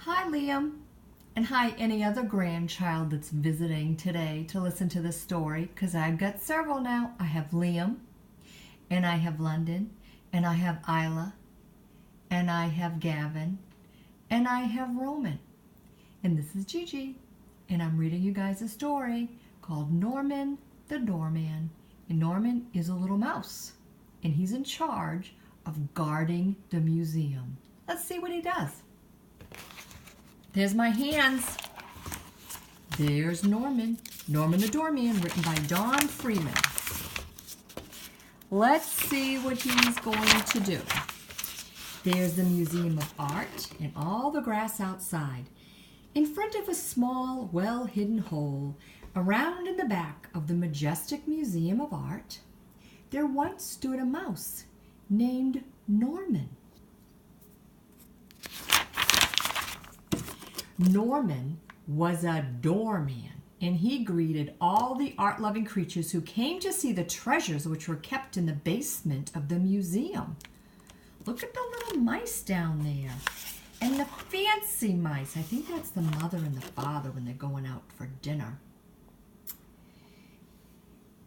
Hi, Liam. And hi, any other grandchild that's visiting today to listen to this story, because I've got several now. I have Liam, and I have London, and I have Isla, and I have Gavin, and I have Roman. And this is Gigi, and I'm reading you guys a story called Norman the Doorman. And Norman is a little mouse, and he's in charge of guarding the museum. Let's see what he does. There's my hands. There's Norman. Norman the Doorman, written by Don Freeman. Let's see what he's going to do. There's the Museum of Art and all the grass outside. In front of a small, well-hidden hole, around in the back of the majestic Museum of Art, there once stood a mouse named Norman. Norman was a doorman, and he greeted all the art-loving creatures who came to see the treasures which were kept in the basement of the museum. Look at the little mice down there, and the fancy mice. I think that's the mother and the father when they're going out for dinner.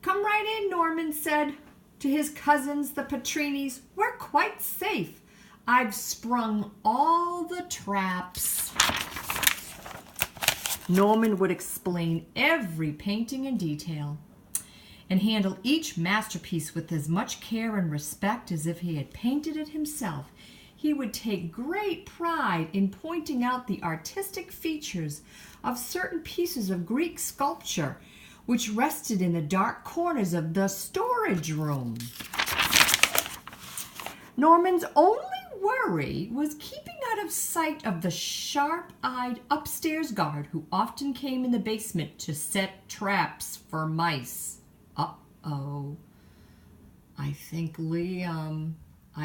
"Come right in," Norman said to his cousins, the Patrinis. "We're quite safe. I've sprung all the traps." Norman would explain every painting in detail and handle each masterpiece with as much care and respect as if he had painted it himself. He would take great pride in pointing out the artistic features of certain pieces of Greek sculpture which rested in the dark corners of the storage room. Norman's only worry was keeping out of sight of the sharp-eyed upstairs guard who often came in the basement to set traps for mice. Uh-oh. I think Liam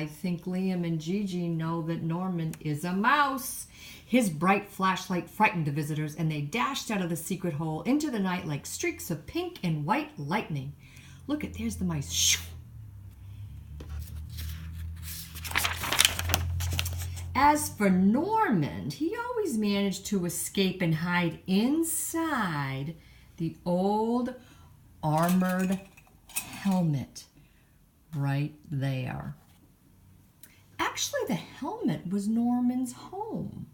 and Gigi know that Norman is a mouse. His bright flashlight frightened the visitors, and they dashed out of the secret hole into the night like streaks of pink and white lightning. Look at, there's the mice. Shoo! As for Norman, he always managed to escape and hide inside the old armored helmet right there. Actually, the helmet was Norman's home,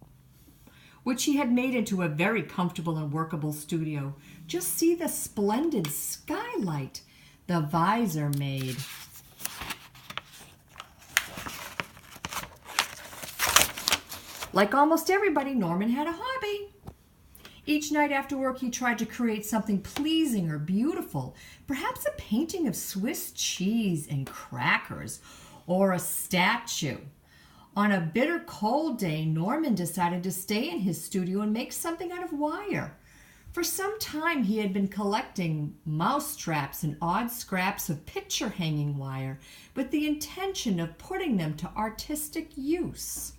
which he had made into a very comfortable and workable studio. Just see the splendid skylight the visor made. Like almost everybody, Norman had a hobby. Each night after work, he tried to create something pleasing or beautiful, perhaps a painting of Swiss cheese and crackers, or a statue. On a bitter cold day, Norman decided to stay in his studio and make something out of wire. For some time, he had been collecting mouse traps and odd scraps of picture hanging wire with the intention of putting them to artistic use.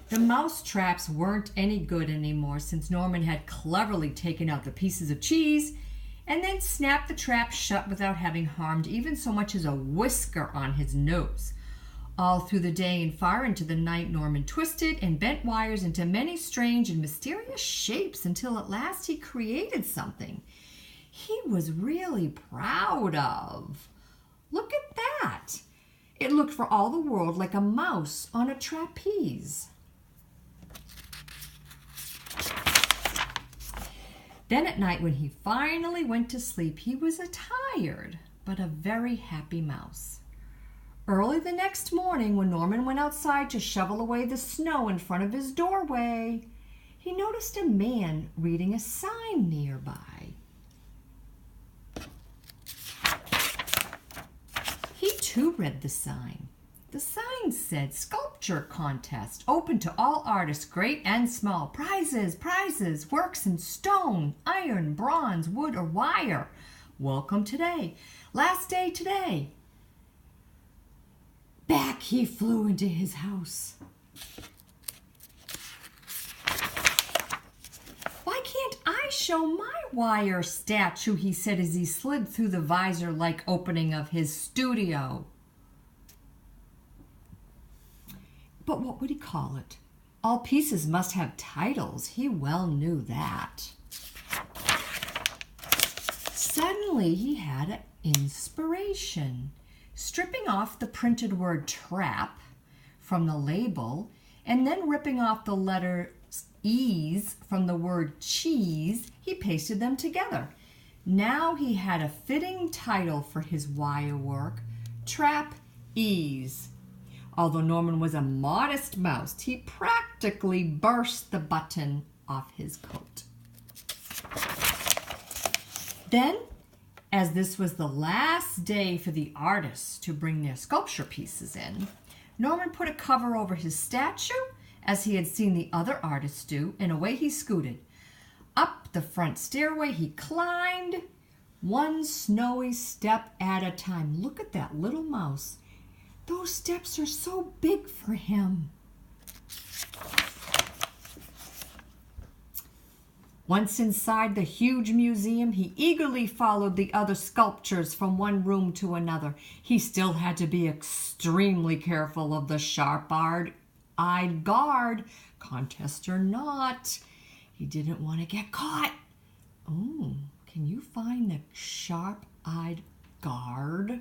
The mouse traps weren't any good anymore since Norman had cleverly taken out the pieces of cheese and then snapped the trap shut without having harmed even so much as a whisker on his nose. All through the day and far into the night, Norman twisted and bent wires into many strange and mysterious shapes until at last he created something he was really proud of. Look at that! It looked for all the world like a mouse on a trapeze. Then at night, when he finally went to sleep, he was a tired but a very happy mouse. Early the next morning, when Norman went outside to shovel away the snow in front of his doorway, he noticed a man reading a sign nearby. He too read the sign. The sign said, "Sculpture contest, open to all artists, great and small. Prizes, prizes, works in stone, iron, bronze, wood, or wire. Welcome today. Last day today." Back he flew into his house. "Why can't I show my wire statue?" he said as he slid through the visor-like opening of his studio. But what would he call it? All pieces must have titles. He well knew that. Suddenly he had an inspiration. Stripping off the printed word trap from the label and then ripping off the letter E's from the word cheese, he pasted them together. Now he had a fitting title for his wire work, Trap Ease. Although Norman was a modest mouse, he practically burst the button off his coat. Then, as this was the last day for the artists to bring their sculpture pieces in, Norman put a cover over his statue, as he had seen the other artists do, and away he scooted. Up the front stairway he climbed, one snowy step at a time. Look at that little mouse. Those steps are so big for him. Once inside the huge museum, he eagerly followed the other sculptures from one room to another. He still had to be extremely careful of the sharp-eyed guard, contest or not. He didn't want to get caught. Oh, can you find the sharp-eyed guard?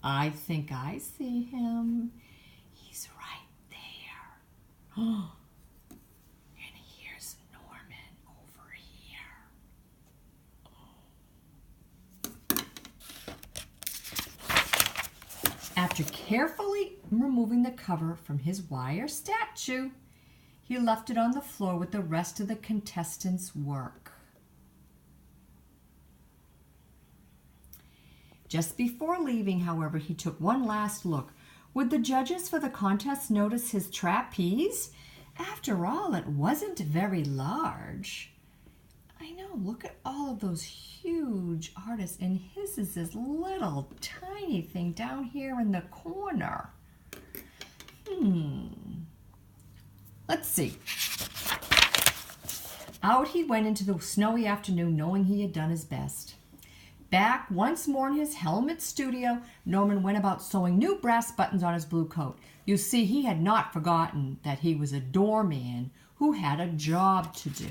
I think I see him. He's right there. Oh, and here's Norman over here. After carefully removing the cover from his wire statue, he left it on the floor with the rest of the contestants' work. Just before leaving, however, he took one last look. Would the judges for the contest notice his trapeze? After all, it wasn't very large. I know, look at all of those huge artists, and his is this little tiny thing down here in the corner. Let's see. Out he went into the snowy afternoon, knowing he had done his best. Back once more in his helmet studio, Norman went about sewing new brass buttons on his blue coat. You see, he had not forgotten that he was a doorman who had a job to do.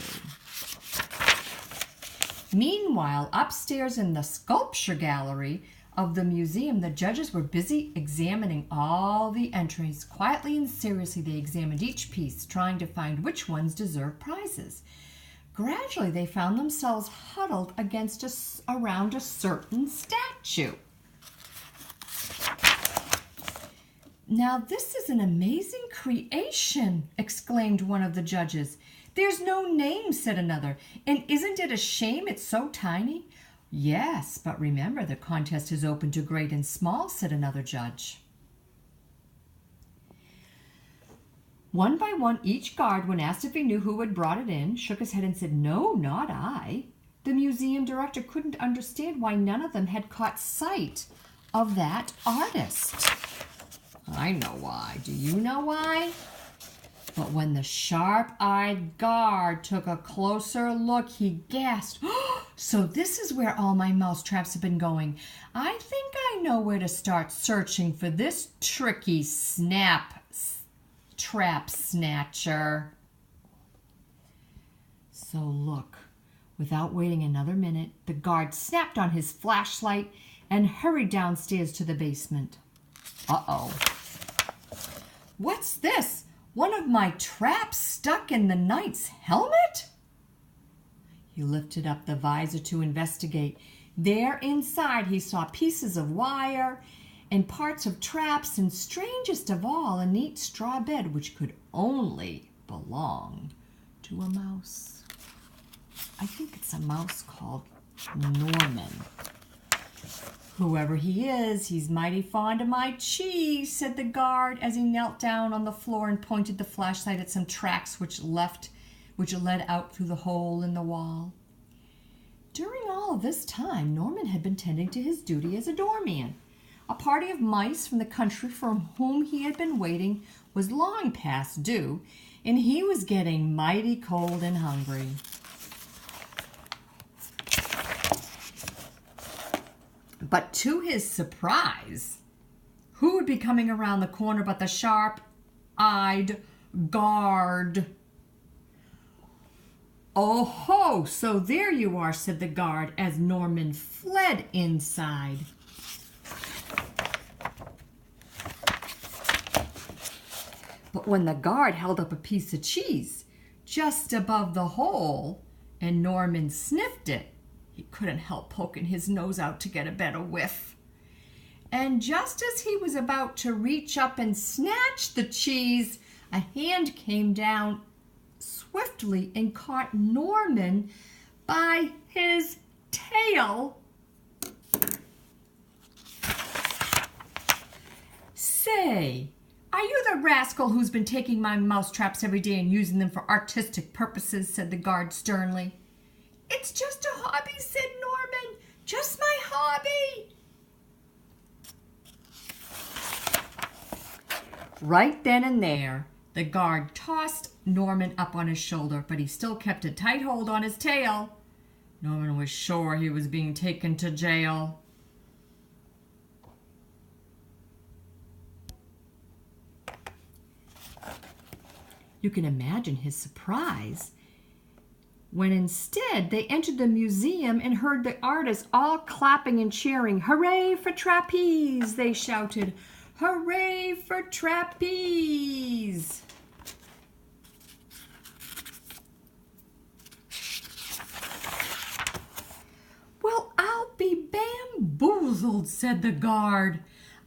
Meanwhile, upstairs in the sculpture gallery of the museum, the judges were busy examining all the entries. Quietly and seriously, they examined each piece, trying to find which ones deserved prizes. Gradually, they found themselves huddled around a certain statue. Now, this is an amazing creation, exclaimed one of the judges. There's no name, said another. And isn't it a shame it's so tiny? Yes, but remember, the contest is open to great and small, said another judge. One by one, each guard, when asked if he knew who had brought it in, shook his head and said, "No, not I." The museum director couldn't understand why none of them had caught sight of that artist. I know why. Do you know why? But when the sharp-eyed guard took a closer look, he gasped, "Oh, so this is where all my mouse traps have been going. I think I know where to start searching for this tricky trap snatcher." So look, without waiting another minute, the guard snapped on his flashlight and hurried downstairs to the basement. Uh-oh. What's this? One of my traps stuck in the knight's helmet? He lifted up the visor to investigate. There inside he saw pieces of wire and parts of traps, and strangest of all, a neat straw bed which could only belong to a mouse. I think it's a mouse called Norman. "Whoever he is, he's mighty fond of my cheese," said the guard as he knelt down on the floor and pointed the flashlight at some tracks which led out through the hole in the wall. During all of this time, Norman had been tending to his duty as a doorman. A party of mice from the country for whom he had been waiting was long past due, and he was getting mighty cold and hungry. But to his surprise, who would be coming around the corner but the sharp one-eyed guard. "Oh ho, so there you are," said the guard as Norman fled inside. But when the guard held up a piece of cheese just above the hole and Norman sniffed it, he couldn't help poking his nose out to get a better whiff. And just as he was about to reach up and snatch the cheese, a hand came down swiftly and caught Norman by his tail. "Say, are you the rascal who's been taking my mousetraps every day and using them for artistic purposes?" said the guard sternly. "It's just a hobby," said Norman. "Just my hobby." Right then and there, the guard tossed Norman up on his shoulder, but he still kept a tight hold on his tail. Norman was sure he was being taken to jail. You can imagine his surprise when instead they entered the museum and heard the artists all clapping and cheering. "Hooray for trapeze!" they shouted. "Hooray for trapeze!" "Well, I'll be bamboozled," said the guard.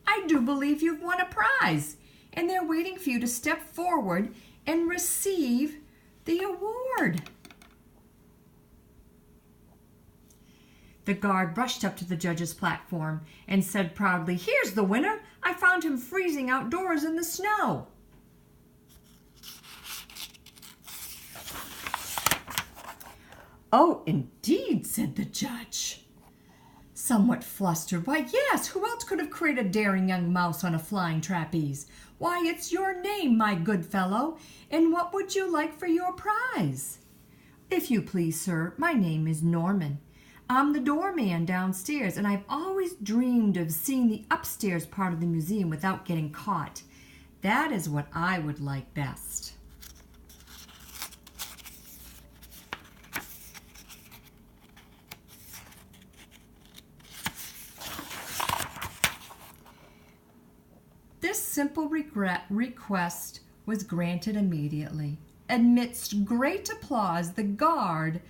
"I do believe you've won a prize, and they're waiting for you to step forward and receive the award." The guard brushed up to the judge's platform and said proudly, "Here's the winner. I found him freezing outdoors in the snow." "Oh, indeed," said the judge, somewhat flustered. "Why, yes, who else could have created a daring young mouse on a flying trapeze? Why, it's your name, my good fellow, and what would you like for your prize?" "If you please, sir, my name is Norman. I'm the doorman downstairs, and I've always dreamed of seeing the upstairs part of the museum without getting caught. That is what I would like best." This simple request was granted immediately. Amidst great applause, the guard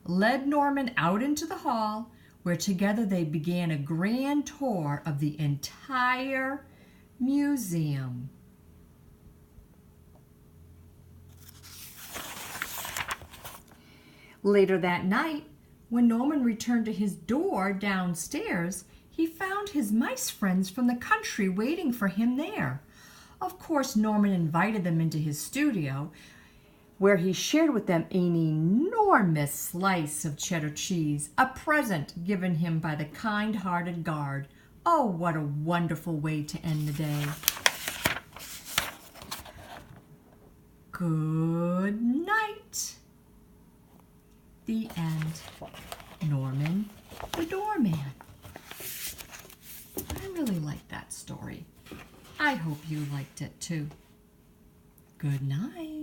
led Norman out into the hall, where together they began a grand tour of the entire museum. Later that night, when Norman returned to his door downstairs, he found his mice friends from the country waiting for him there. Of course, Norman invited them into his studio, where he shared with them an enormous slice of cheddar cheese, a present given him by the kind-hearted guard. Oh, what a wonderful way to end the day. Good night. The end. Norman the Doorman. I really liked that story. I hope you liked it too. Good night.